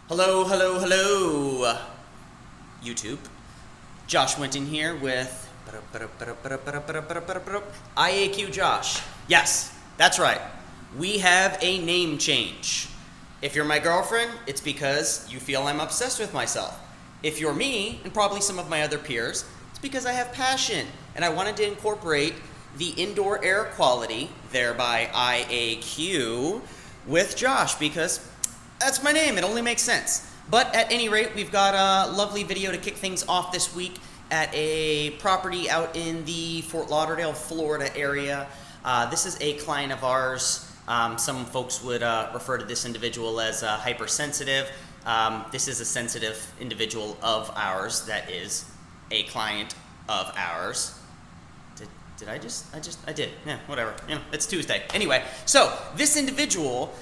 Hello, hello, hello, YouTube. Josh went in here with IAQ Josh. Yes, that's right. We have a name change. If you're my girlfriend, it's because you feel I'm obsessed with myself. If you're me, and probably some of my other peers, it's because I have passion, and I wanted to incorporate the indoor air quality, thereby IAQ, with Josh, because that's my name. It only makes sense. But at any rate, we've got a lovely video to kick things off this week at a property out in the Fort Lauderdale, Florida area. This is a client of ours. Some folks would refer to this individual as hypersensitive. This is a sensitive individual of ours that is a client of ours. I did. Yeah, whatever. You know, it's Tuesday. Anyway, so this individual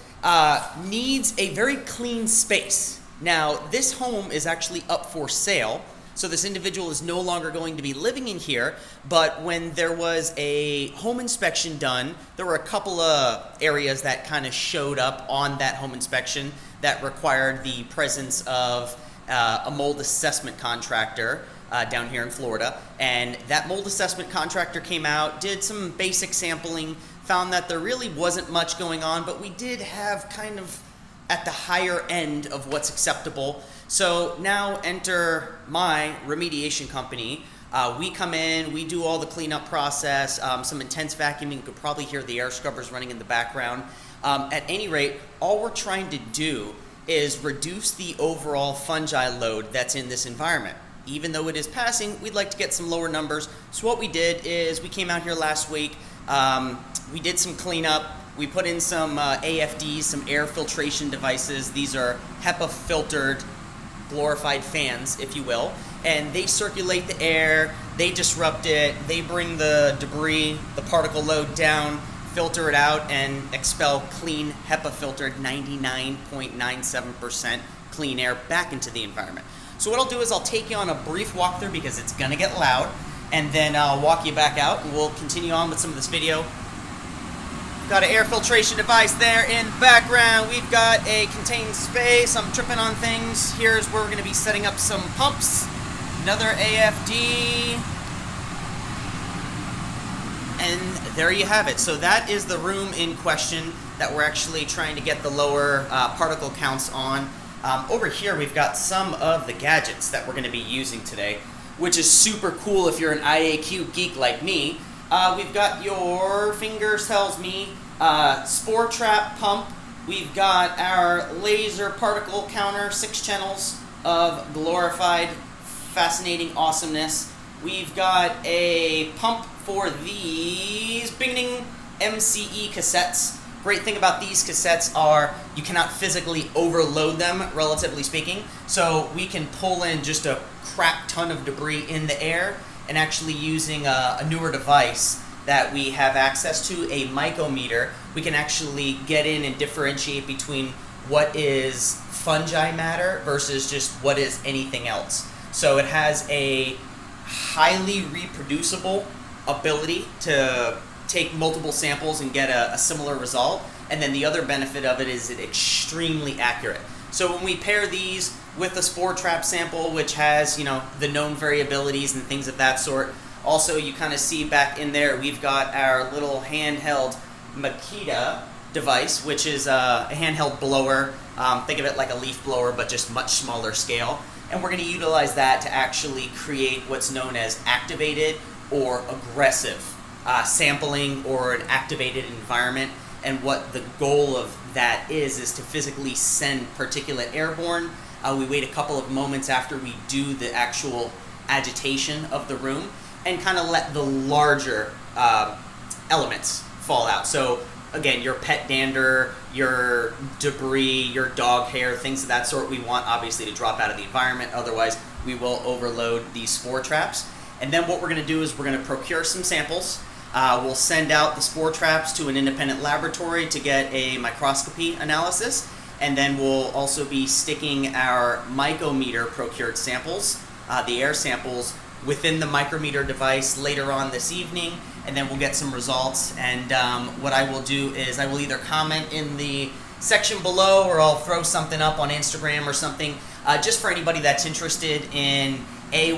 needs a very clean space. Now, this home is actually up for sale, so this individual is no longer going to be living in here, but when there was a home inspection done, there were a couple of areas that kind of showed up on that home inspection that required the presence of a mold assessment contractor down here in Florida. And that mold assessment contractor came out, did some basic sampling, found that there really wasn't much going on, but we did have kind of at the higher end of what's acceptable. So now enter my remediation company. We come in, we do all the cleanup process, some intense vacuuming. You could probably hear the air scrubbers running in the background. At any rate, all we're trying to do is reduce the overall fungi load that's in this environment. Even though it is passing, we'd like to get some lower numbers. So what we did is we came out here last week, we did some cleanup. We put in some AFDs, some air filtration devices. These are HEPA filtered, glorified fans, if you will. And they circulate the air, they disrupt it, they bring the debris, the particle load down, filter it out, and expel clean HEPA filtered 99.97% clean air back into the environment. So what I'll do is I'll take you on a brief walkthrough because it's gonna get loud, and then I'll walk you back out and we'll continue on with some of this video. Got an air filtration device there in the background. We've got a contained space. I'm tripping on things. Here's where we're going to be setting up some pumps. Another AFD. And there you have it. So that is the room in question that we're actually trying to get the lower particle counts on. Over here we've got some of the gadgets that we're going to be using today, which is super cool if you're an IAQ geek like me. We've got your fingers tells me spore trap pump. We've got our laser particle counter, 6 channels of glorified, fascinating awesomeness. We've got a pump for these bing MCE cassettes. Great thing about these cassettes are you cannot physically overload them, relatively speaking. So we can pull in just a crap ton of debris in the air, and actually using a newer device that we have access to, a Mycometer, we can actually get in and differentiate between what is fungi matter versus just what is anything else. So it has a highly reproducible ability to take multiple samples and get a similar result. And then the other benefit of it is it's extremely accurate. So when we pair these with a spore trap sample, which has, you know, the known variabilities and things of that sort. Also, you kind of see back in there, we've got our little handheld Mycometer device, which is a handheld blower. Think of it like a leaf blower, but just much smaller scale. And we're going to utilize that to actually create what's known as activated or aggressive sampling or an activated environment. And what the goal of that is to physically send particulate airborne. We wait a couple of moments after we do the actual agitation of the room and kind of let the larger elements fall out. So again, your pet dander, your debris, your dog hair, things of that sort, we want obviously to drop out of the environment. Otherwise, we will overload these spore traps. And then what we're going to do is we're going to procure some samples. We'll send out the spore traps to an independent laboratory to get a microscopy analysis. And then we'll also be sticking our Mycometer procured samples, the air samples, within the Mycometer device later on this evening, and then we'll get some results. And what I will do is I will either comment in the section below, or I'll throw something up on Instagram or something, just for anybody that's interested in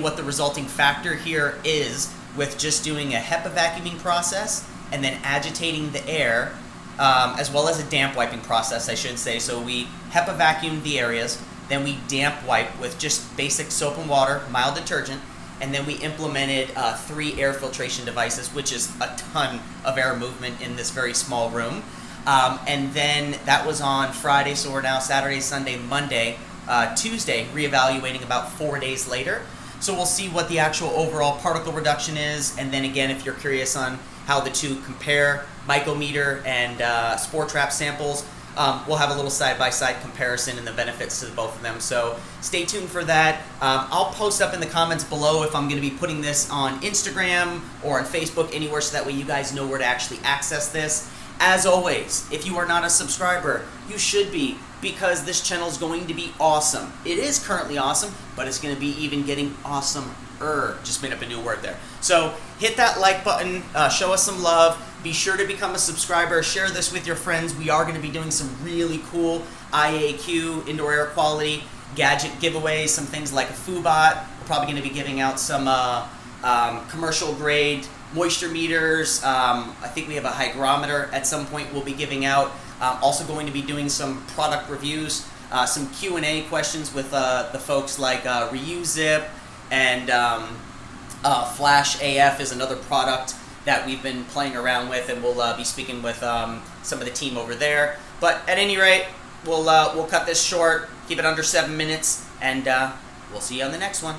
what the resulting factor here is with just doing a HEPA vacuuming process and then agitating the air, as well as a damp wiping process, I should say. So we HEPA vacuumed the areas, then we damp wipe with just basic soap and water, mild detergent, and then we implemented 3 air filtration devices, which is a ton of air movement in this very small room. And then that was on Friday, so we're now Saturday, Sunday, Monday, Tuesday, reevaluating about 4 days later. So we'll see what the actual overall particle reduction is, and then again, if you're curious on how the two compare, Mycometer and spore trap samples, we'll have a little side-by-side comparison and the benefits to both of them. So stay tuned for that. I'll post up in the comments below if I'm going to be putting this on Instagram or on Facebook, anywhere, so that way you guys know where to actually access this. As always, if you are not a subscriber, you should be, because this channel is going to be awesome. It is currently awesome, but it's going to be even getting awesomer. Just made up a new word there. So hit that like button, show us some love. Be sure to become a subscriber. Share this with your friends. We are going to be doing some really cool IAQ, indoor air quality, gadget giveaways, some things like a FooBot. We're probably going to be giving out some commercial grade moisture meters. I think we have a hygrometer at some point we'll be giving out. Also going to be doing some product reviews, some Q&A questions with the folks like ReuZip, and Flash AF is another product that we've been playing around with, and we'll be speaking with some of the team over there. But at any rate, we'll cut this short, keep it under 7 minutes, and we'll see you on the next one.